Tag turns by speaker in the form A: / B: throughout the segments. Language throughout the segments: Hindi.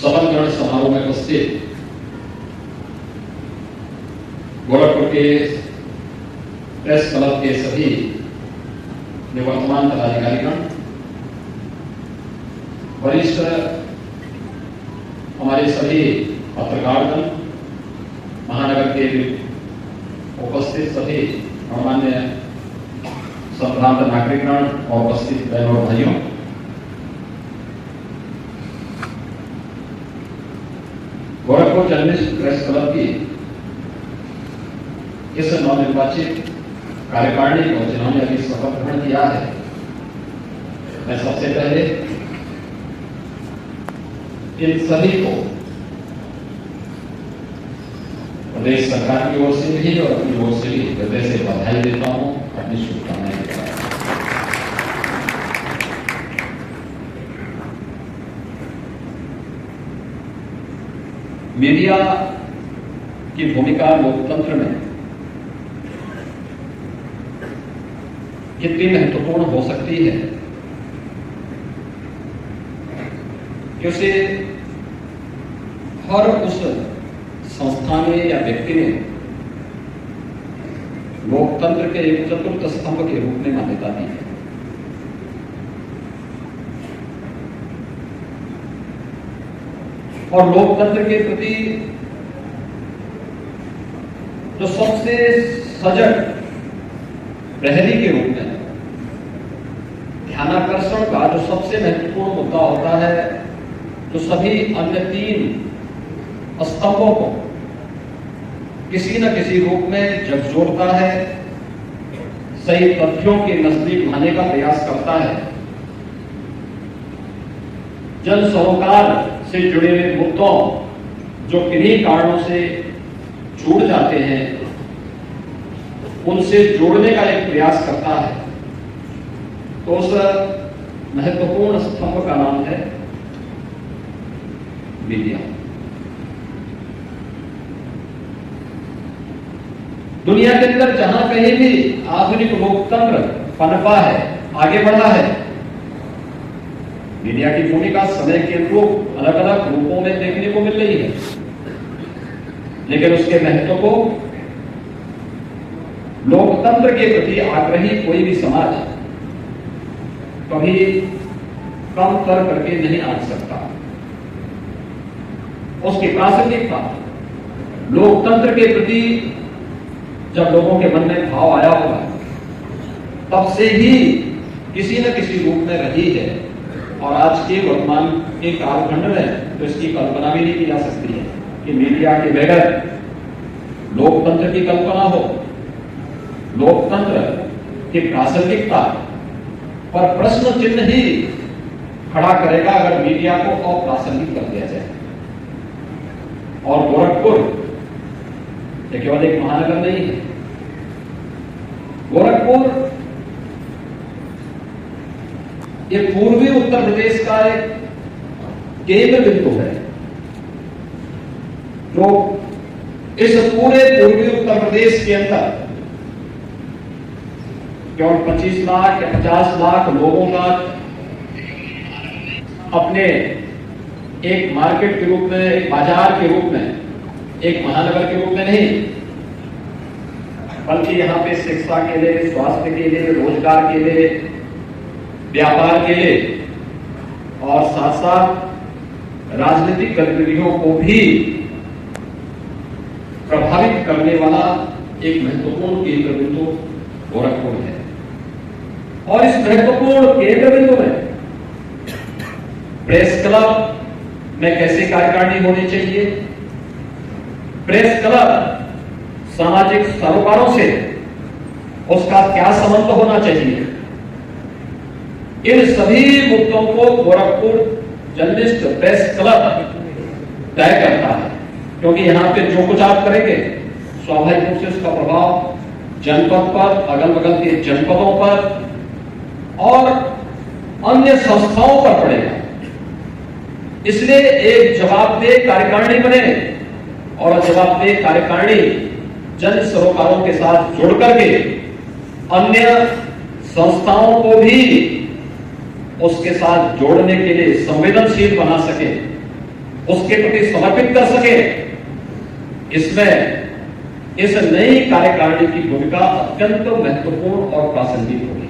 A: शपथ ग्रहण समारोह में उपस्थित गोरखपुर के प्रेस क्लब के सभी निवर्तमान पदाधिकारीगण, वरिष्ठ हमारे सभी पत्रकारगण, महानगर के उपस्थित सभी गणमान्य संभ्रांत नागरिकगण और उपस्थित बहनों और भाइयों, गोरखपुर जर्नलिस्ट प्रेस क्लब की इस नवनिर्वाचित कार्यकारिणी को जिन्होंने अभी शपथ ग्रहण किया है, मैं सबसे पहले इन सभी को प्रदेश सरकार की ओर से भी और अपनी ओर से भी हृदय से बधाई देता हूं, अपनी शुभकामनाएं देता हूं। मीडिया की भूमिका लोकतंत्र में कितनी महत्वपूर्ण हो सकती है कि उसे हर उस संस्था ने या व्यक्ति ने लोकतंत्र के एक चतुर्थ स्तंभ के रूप में मान्यता दी है। और लोकतंत्र के प्रति जो सबसे सजग प्रहरी के रूप में ध्यानाकर्षण का जो सबसे महत्वपूर्ण मुद्दा होता है, जो सभी अन्य तीन स्तंभों को किसी न किसी रूप में झकझोरता है, सही तथ्यों के नजदीक लाने का प्रयास करता है, जन सरोकार से जुड़े हुए मुद्दों जो किन्हीं कारणों से छूट जाते हैं, उनसे जोड़ने का एक प्रयास करता है। तो उस महत्वपूर्ण स्तंभ का नाम है मीडिया। दुनिया के अंदर जहां कहीं भी आधुनिक लोकतंत्र पनपा है, आगे बढ़ा है, मीडिया की भूमिका समय के अनुरूप अलग अलग रूपों में देखने को मिल रही है, लेकिन उसके महत्व को लोकतंत्र के प्रति आग्रही कोई भी समाज कभी कम कर करके नहीं आंक सकता। उसकी प्रासंगिकता लोकतंत्र के प्रति जब लोगों के मन में भाव आया होगा, तब से ही किसी न किसी रूप में रही है। और आज के वर्तमान के कालखंड में तो इसकी कल्पना भी नहीं की जा सकती है कि मीडिया के बगैर लोकतंत्र की कल्पना हो, लोकतंत्र की प्रासंगिकता पर प्रश्न चिन्ह ही खड़ा करेगा अगर मीडिया को अप्रासंगिक कर दिया जाए। और गोरखपुर ये केवल एक महानगर नहीं है, गोरखपुर ये पूर्वी उत्तर प्रदेश का एक केंद्र बिंदु है, जो इस पूरे पूर्वी उत्तर प्रदेश के अंदर केवल 25 लाख या 50 लाख लोगों का अपने एक मार्केट के रूप में, एक बाजार के रूप में, एक महानगर के रूप में नहीं, बल्कि यहां पे शिक्षा के लिए, स्वास्थ्य के लिए, रोजगार के लिए, व्यापार के लिए और साथ साथ राजनीतिक गतिविधियों को भी प्रभावित करने वाला एक महत्वपूर्ण केंद्र बिंदु गोरखपुर है। और इस महत्वपूर्ण केंद्र बिंदु में प्रेस क्लब में कैसे कार्यकारिणी होनी चाहिए, प्रेस क्लब सामाजिक सरोकारों से उसका क्या संबंध होना चाहिए, इन सभी मुद्दों को गोरखपुर जर्नलिस्ट प्रेस क्लब तय करता है। क्योंकि यहां पे जो कुछ आप करेंगे, स्वाभाविक रूप से उसका प्रभाव जनपद पर, अगल बगल के जनपदों पर और अन्य संस्थाओं पर पड़ेगा। इसलिए एक जवाबदेह कार्यकारिणी बने और जवाबदेह कार्यकारिणी जन सरोकारों के साथ जुड़ करके अन्य संस्थाओं को भी उसके साथ जोड़ने के लिए संवेदनशील बना सके, उसके प्रति समर्पित कर सके, इसमें इस नई कार्यकारिणी की भूमिका अत्यंत महत्वपूर्ण और प्रासंगिक होगी।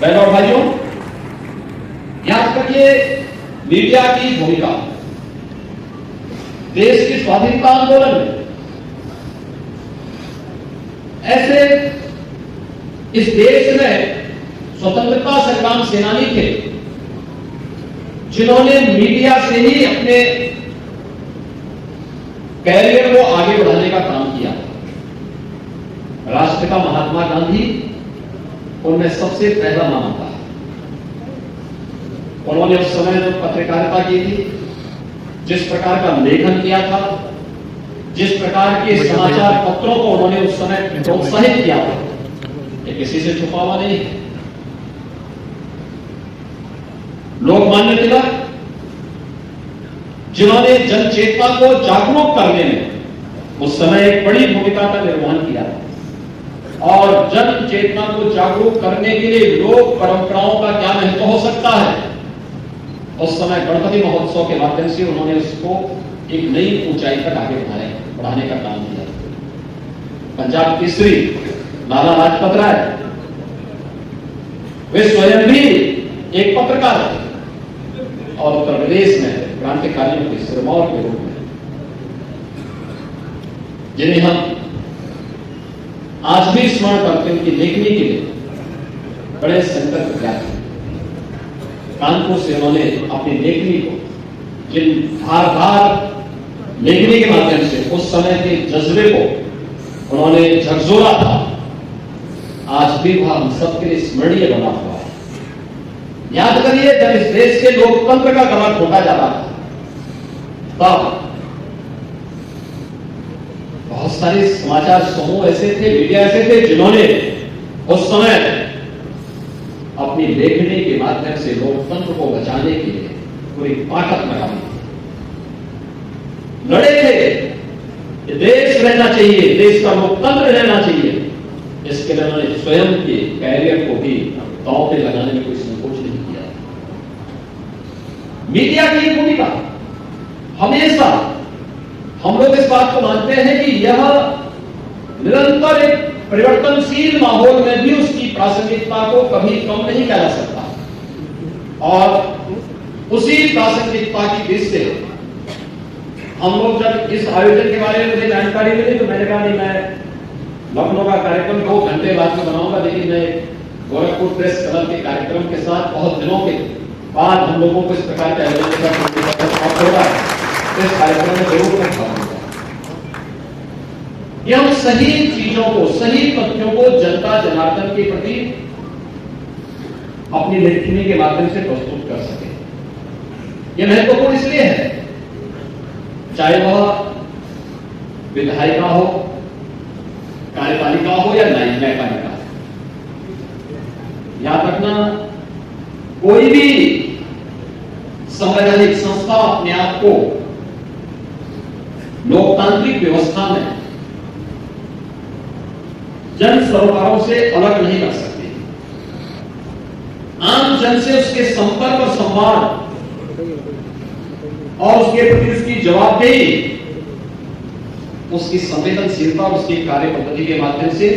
A: बहनों और भाइयों, याद करिए मीडिया की भूमिका देश की स्वाधीनता आंदोलन में, ऐसे इस देश में स्वतंत्रता संग्राम सेनानी थे जिन्होंने मीडिया से ही अपने कैरियर को आगे बढ़ाने का काम किया। राष्ट्रपिता महात्मा गांधी उनमें सबसे पहला नाम था। उन्होंने उस समय जो पत्रकारिता की थी, जिस प्रकार का लेखन किया था, जिस प्रकार के समाचार पत्रों को उन्होंने उस समय प्रोत्साहित किया था, ये किसी से छुपा हुआ नहीं है। लोकमान्य तिलक जिन्होंने जन चेतना को जागरूक करने में उस समय एक बड़ी भूमिका का निर्वहन किया, और जन चेतना को जागरूक करने के लिए लोक परंपराओं का क्या महत्व हो सकता है, उस समय गणपति महोत्सव के माध्यम से उन्होंने उसको एक नई ऊंचाई तक आगे बढ़ाने का काम किया। पंजाब केसरी लाला लाजपत राय, वे स्वयं भी एक पत्रकार थे और उत्तर प्रदेश में क्रांतिकारियों के सिरमौर के रूप में, जिन्हें हम आज भी स्मरण करते हैं, उनकी लेखनी के लिए बड़े संकट विद्यार्थी। कानपुर से उन्होंने अपनी लेखनी को, जिन धारदार लेखनी के माध्यम से उस समय के जज्बे को उन्होंने झकझोरा था, आज भी वह हम सबके लिए स्मरणीय बना हुआ है। याद करिए जब इस देश के लोकतंत्र का गला घोटा जा रहा था, तब बहुत सारे समाचार समूह ऐसे थे, मीडिया ऐसे थे, जिन्होंने उस समय अपनी लेखनी के माध्यम से लोकतंत्र को बचाने के लिए पूरी ताकत लगा दी, लड़े थे कि देश रहना चाहिए, देश का लोकतंत्र रहना चाहिए। इसके लिए उन्होंने स्वयं के कैरियर को भी दांव पे लगाने में कोई संकोच नहीं किया। मीडिया की भूमिका हमेशा, हम लोग इस बात को मानते हैं कि यह निरंतर एक परिवर्तनशील माहौल में भी उसकी प्रासंगिकता को कभी कम नहीं किया जा सकता, और उसी प्रासंगिकता की दृष्टि से हम लोग जब इस आयोजन के बारे में मुझे जानकारी मिली तो मैंने कहा नहीं, मैं लखनऊ का कार्यक्रम 2 घंटे बाद में बनाऊंगा, लेकिन मैं गोरखपुर प्रेस क्लब के कार्यक्रम के साथ बहुत दिनों के बाद हम लोगों को इस प्रकार के आयोजन का होगा, इस कार्यक्रम में जरूर मैं बताऊंगा। ये हम सही चीजों को, सही तथ्यों को जनता जनार्दन के प्रति अपनी लेखनी के माध्यम से प्रस्तुत कर सके। यह महत्वपूर्ण इसलिए है, चाहे वह विधायिका हो, कार्यपालिका हो या न्यायपालिका। याद रखना, कोई भी संवैधानिक संस्था अपने आप को लोकतांत्रिक व्यवस्था में जन सरोकारों से अलग नहीं कर सकती। आम जन से उसके संपर्क और संवाद और उसके प्रति उसकी जवाबदेही, उसकी संवेदनशीलता और उसकी कार्य पद्धति के माध्यम से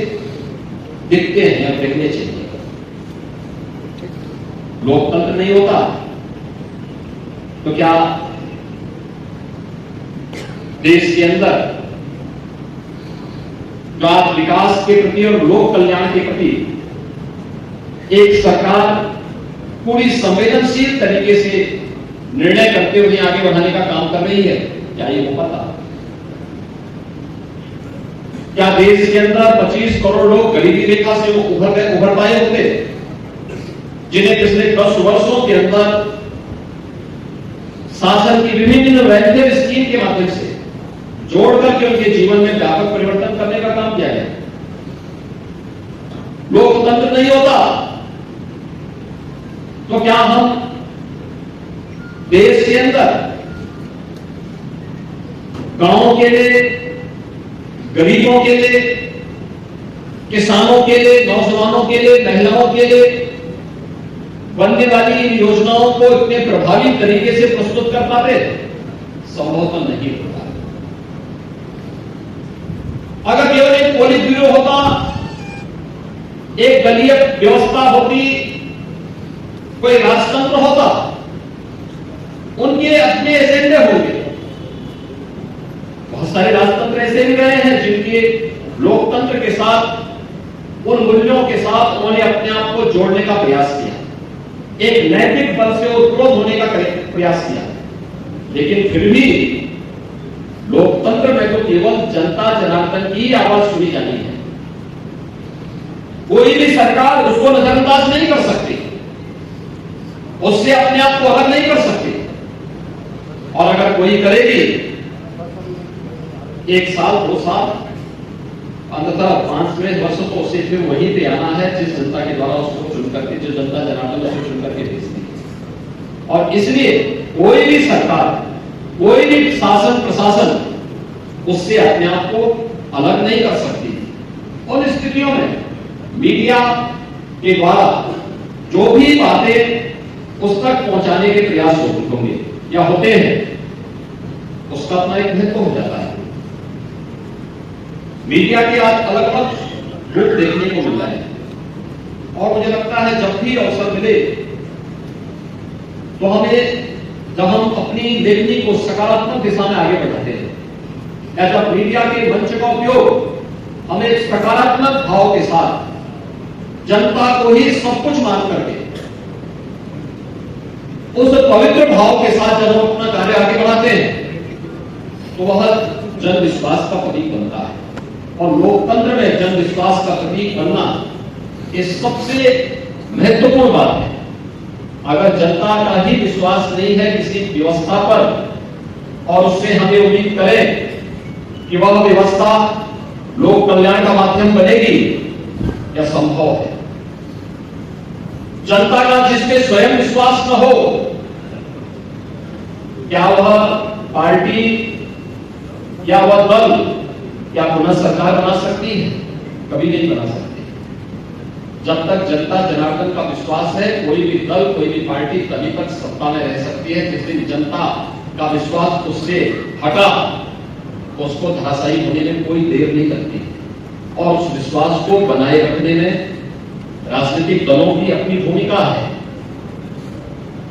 A: दिखते हैं और दिखने चाहिए। लोकतंत्र नहीं होता तो क्या देश के अंदर जो आज विकास के प्रति और लोक कल्याण के प्रति एक सरकार पूरी संवेदनशील तरीके से निर्णय करते हुए आगे बढ़ाने का काम कर रही है, क्या ये हो पाता? क्या देश के अंदर 25 करोड़ लोग गरीबी रेखा से उभर पाए होते, जिन्हें पिछले 10 वर्षों के अंदर शासन की विभिन्न वेलफेयर स्कीम के माध्यम से जोड़कर के उनके जीवन में व्यापक परिवर्तन करने का काम किया गया? लोकतंत्र नहीं होता तो क्या हम देश के अंदर गांवों के लिए, गरीबों के लिए, किसानों के लिए, नौजवानों के लिए, महिलाओं के लिए बनने वाली इन योजनाओं को इतने प्रभावी तरीके से प्रस्तुत कर पाते? संभवतः नहीं होता। अगर केवल एक पोलित ब्यूरो होता, एक दलीय व्यवस्था होती, कोई राजतंत्र होता, उनके अपने एजेंडे होंगे। बहुत सारे राजतंत्र ऐसे भी रहे हैं जिनके लोकतंत्र के साथ, उन मूल्यों के साथ उन्होंने अपने आप को जोड़ने का प्रयास किया, एक नैतिक बल से उत्प्रोत होने का प्रयास किया, लेकिन फिर भी लोकतंत्र में तो केवल जनता जनार्दन की आवाज सुनी जानी है। कोई भी सरकार उसको नजरअंदाज नहीं कर सकती, उससे अपने आप को अलग नहीं कर सकती, और अगर कोई करेगी, 1 साल 2 साल अंततः 5वें वर्ष तो उसे फिर वहीं पे आना है जिस जनता के द्वारा उसको चुन करके, जो जनता जनार्दन उसे चुन करके भेजती है। और इसलिए कोई भी सरकार, कोई भी शासन प्रशासन उससे अपने आप को अलग नहीं कर सकती। और स्थितियों में मीडिया के द्वारा जो भी बातें उस तक पहुंचाने के प्रयास होंगे या होते हैं, उसका अपना एक महत्व हो जाता है। मीडिया के आज अलग अलग रूप देखने को मिल रहे हैं, और मुझे लगता है जब भी अवसर मिले तो हमें, जब हम अपनी लेखनी को सकारात्मक दिशा में आगे बढ़ाते हैं, या जब मीडिया के मंच का उपयोग हमें एक सकारात्मक भाव के साथ जनता को ही सब कुछ मान करके उस पवित्र भाव के साथ जब हम अपना कार्य आगे बढ़ाते हैं, तो वह जन विश्वास का प्रतीक बनता है। और लोकतंत्र में जन विश्वास का प्रतीक बनना ये सबसे महत्वपूर्ण बात है। अगर जनता का ही विश्वास नहीं है किसी व्यवस्था पर, और उससे हमें उम्मीद करें कि वह व्यवस्था लोक कल्याण का माध्यम बनेगी, यह संभव है। जनता का जिसपे स्वयं विश्वास न हो, क्या वह पार्टी या वह दल क्या पुनः सरकार बना सकती है? कभी नहीं बना सकती। जब तक जनता जनार्दन का विश्वास है, कोई भी दल, कोई भी पार्टी तभी तक सत्ता में रह सकती है। जिस दिन जनता का विश्वास उससे हटा, उसको धराशायी होने में कोई देर नहीं लगती। और उस विश्वास को बनाए रखने में राजनीतिक दलों की अपनी भूमिका है,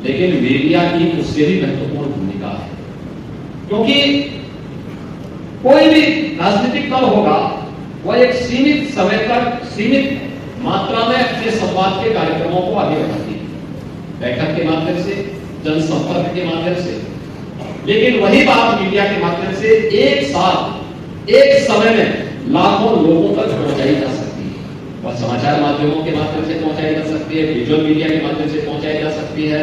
A: लेकिन मीडिया की उससे भी महत्वपूर्ण भूमिका है। क्योंकि कोई भी राजनीतिक दल होगा, वह एक सीमित समय तक, सीमित मात्रा में अपने संवाद के कार्यक्रमों को आगे बढ़ाती है, बैठक के माध्यम से, जनसंपर्क के माध्यम से। लेकिन वही बात मीडिया के माध्यम से एक साथ, एक समय में लाखों लोगों तक पहुंचाई जा सकती है। वह समाचार माध्यमों के माध्यम से पहुंचाई जा सकती है, विजुअल मीडिया के माध्यम से पहुंचाई जा सकती है,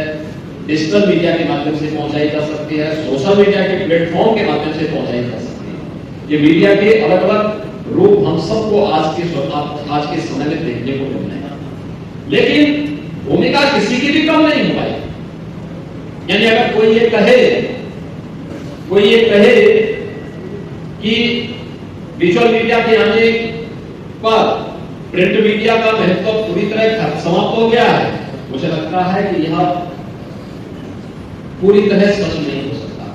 A: डिजिटल मीडिया के माध्यम से पहुंचाई जा सकती है, सोशल मीडिया के प्लेटफॉर्म के माध्यम से पहुंचाई जा सकती है। ये मीडिया के अलग अलग रूप हम सबको आज के समय में देखने को मिल रहे हैं, लेकिन भूमिका किसी की भी कम नहीं हो पाई। यानी अगर कोई ये कहे कि विजुअल मीडिया के आने पर प्रिंट मीडिया का महत्व पूरी तरह समाप्त हो गया है, मुझे लगता है कि यह पूरी तरह सच नहीं हो सकता।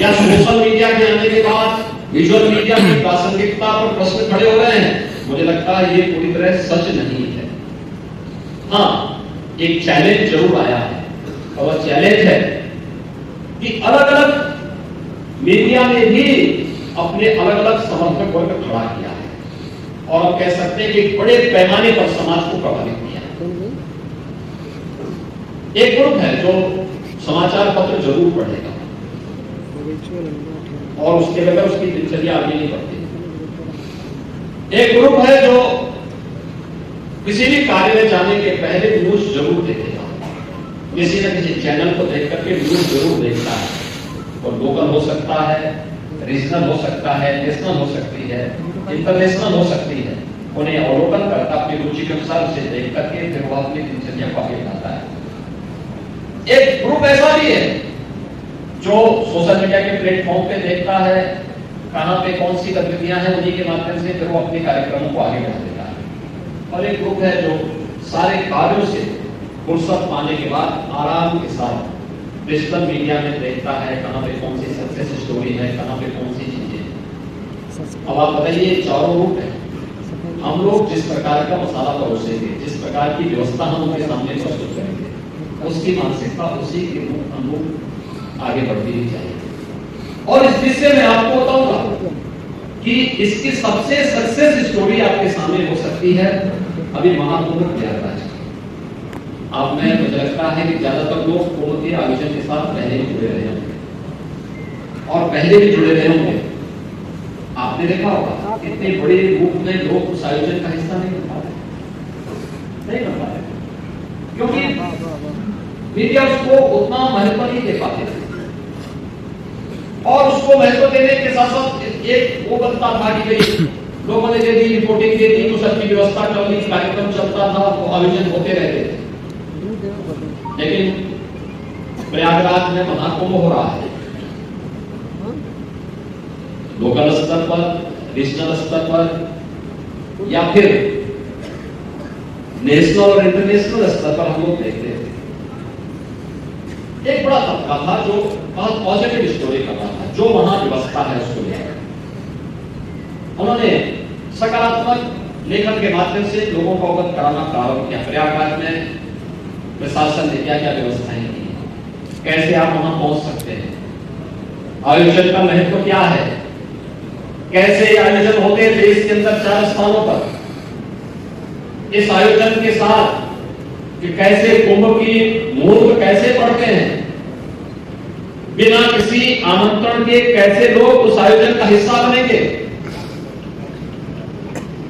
A: या सोशल मीडिया के आने के बाद विजुअल मीडिया की प्रासंगिकता पर प्रश्न खड़े हो रहे हैं, मुझे लगता है ये पूरी तरह सच नहीं है। हाँ, एक चैलेंज जरूर आया है, और वह चैलेंज है कि अलग अलग मीडिया ने भी अपने अलग अलग समर्थक वर्ग खड़ा किया है, और हम कह सकते हैं कि बड़े पैमाने पर समाज को प्रभावित किया है। एक ग्रुप है जो समाचार पत्र जरूर पढ़ेगा, और उसके बगैर उसकी दिनचर्या आगे नहीं बढ़ती। एक ग्रुप है जो किसी भी कार्य में जाने के पहले न्यूज जरूर देखेगा, किसी न किसी चैनल को देख करके न्यूज जरूर देखता है, और लोकल हो सकता है, रीजनल हो सकता है, नेशनल हो सकती है, इंटरनेशनल हो सकती है। उन्हें अवलोकन करता, अपनी रुचि के अनुसार उसे देख करके फिर वह अपनी दिनचर्या को आगे बढ़ाता है। एक ग्रुप ऐसा भी है जो सोशल मीडिया के प्लेटफॉर्म पे देखता है कहां पे कौन सी गतिविधियां हैं, उन्हीं के माध्यम से फिर वो अपने कार्यक्रमों को आगे बढ़ा देता है। और एक ग्रुप है जो सारे कार्यों से फुर्सत पाने के बाद आराम के साथ डिजिटल मीडिया में देखता है कहां पे कौन सी सक्सेस स्टोरी है, कहां पे कौन सी चीजें। अब आप बताइए, चारों रूट है। हम लोग जिस प्रकार का मसाला परोसेंगे, जिस प्रकार की व्यवस्था हम उनके सामने प्रस्तुत करेंगे, उसकी मानसिकता उसी के अनुरूप आगे बढ़ती ही जाएगी। और इस विषय में आपको बताऊंगा कि इसकी सबसे सक्सेस स्टोरी आपके सामने हो सकती है अभी महाकुंभ प्रयागराज। अब मैं मुझे लगता है कि ज्यादातर लोग कुंभ के आयोजन के साथ पहले ही जुड़े रहे होंगे और पहले भी जुड़े रहे होंगे। आपने देखा होगा इतने बड़े रूप में लोग उस आयोजन का हिस्सा नहीं बन पा रहे, क्योंकि मीडिया उसको उतना महत्व नहीं दे पाते थे। और उसको महत्व देने के साथ साथ एक वो बनता था कि भाई लोगों ने दे दी, रिपोर्टिंग दे दी, कुछ अच्छी व्यवस्था कर ली, कार्यक्रम चलता था, वो आयोजन होते रहते थे। लेकिन प्रयागराज में महाकुंभ हो रहा है, लोकल स्तर पर, रीजनल स्तर पर या फिर नेशनल और इंटरनेशनल स्तर पर हम लोग देखते थे। एक बड़ा तबका था जो बहुत पॉजिटिव स्टोरी कर रहा था, जो वहां व्यवस्था है उसको लेकर उन्होंने सकारात्मक लेखन के माध्यम से लोगों को अवगत कराना प्रारंभ किया। प्रयागराज में प्रशासन ने क्या क्या व्यवस्थाएं की, कैसे आप वहां पहुंच सकते हैं, आयोजन का महत्व क्या है, कैसे आयोजन होते हैं देश के अंदर 4 स्थानों पर। इस आयोजन के साथ कि कैसे कुंभ की मुहूर्त कैसे पड़ते हैं, बिना किसी आमंत्रण के कैसे लोग उस आयोजन का हिस्सा बनेंगे।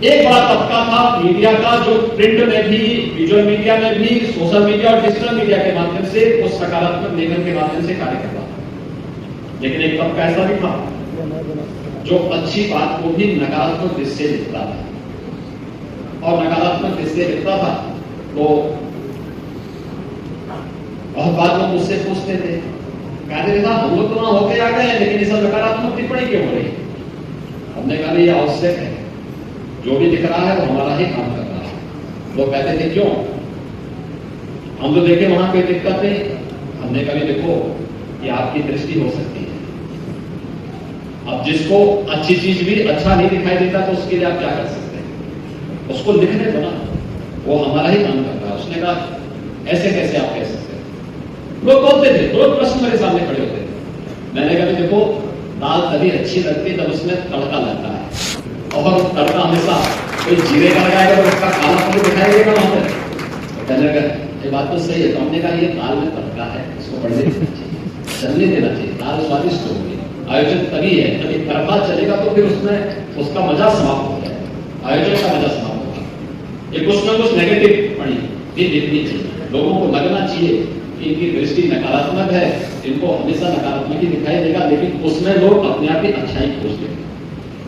A: एक बड़ा तबका था मीडिया का जो प्रिंट में भी, विजुअल मीडिया में भी, सोशल मीडिया और डिजिटल मीडिया के माध्यम से उस सकारात्मक लेखन के माध्यम से कार्य करता था। लेकिन एक तबका ऐसा भी था जो अच्छी बात को भी नकारात्मक दृष्टि से लिखता था और नकारात्मक दृष्टि से लिखता था। तो बहुत बात लोग मुझसे पूछते थे, कहते था हम लोग तो वहां होके आ गए हैं लेकिन ये सब नकारात्मक टिप्पणी क्यों हो रही। हमने कहा ये आवश्यक है, जो भी दिख रहा है वो हमारा ही काम कर रहा है। लोग कहते थे क्यों, हम तो देखे वहां कोई दिक्कत नहीं। हमने कभी देखो ये आपकी दृष्टि हो सकती है, अब जिसको अच्छी चीज भी अच्छा नहीं दिखाई देता तो उसके लिए आप क्या कर सकते हैं, उसको लिखने दो ना, वो हमारा ही काम कर रहा है। उसने कहा ऐसे कैसे आप कह सकते हैं। लोग बोलते थे, दो प्रश्न मेरे सामने खड़े होते थे। मैंने कहा देखो दाल तभी अच्छी लगती तब उसमें तड़का लगता है और तड़का हमेशा कोई जीरे का लगाएगा तो उसका काला पन दिखाई देगा वहां पर। कहने लगा ये बात तो सही है। तो हमने कहा ये दाल में तड़का है, इसको बढ़ने देना चाहिए, चलने देना चाहिए, दाल स्वादिष्ट होगी। आयोजन तभी है, तभी तड़का चलेगा तो फिर उसमें उसका मजा समाप्त हो जाएगा, आयोजन का मजा समाप्त होगा। ये कुछ ना कुछ नेगेटिव टिप्पणी भी लिखनी चाहिए, लोगों को लगना चाहिए कि इनकी दृष्टि नकारात्मक है, इनको हमेशा नकारात्मक ही दिखाई देगा, लेकिन उसमें लोग अपने आप ही अच्छाई खोज लेंगे।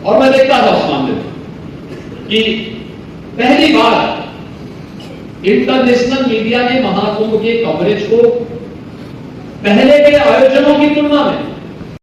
A: और मैं देखता था उस मामले में कि पहली बार इंटरनेशनल मीडिया ने महाकुंभ के कवरेज को पहले के आयोजनों की तुलना में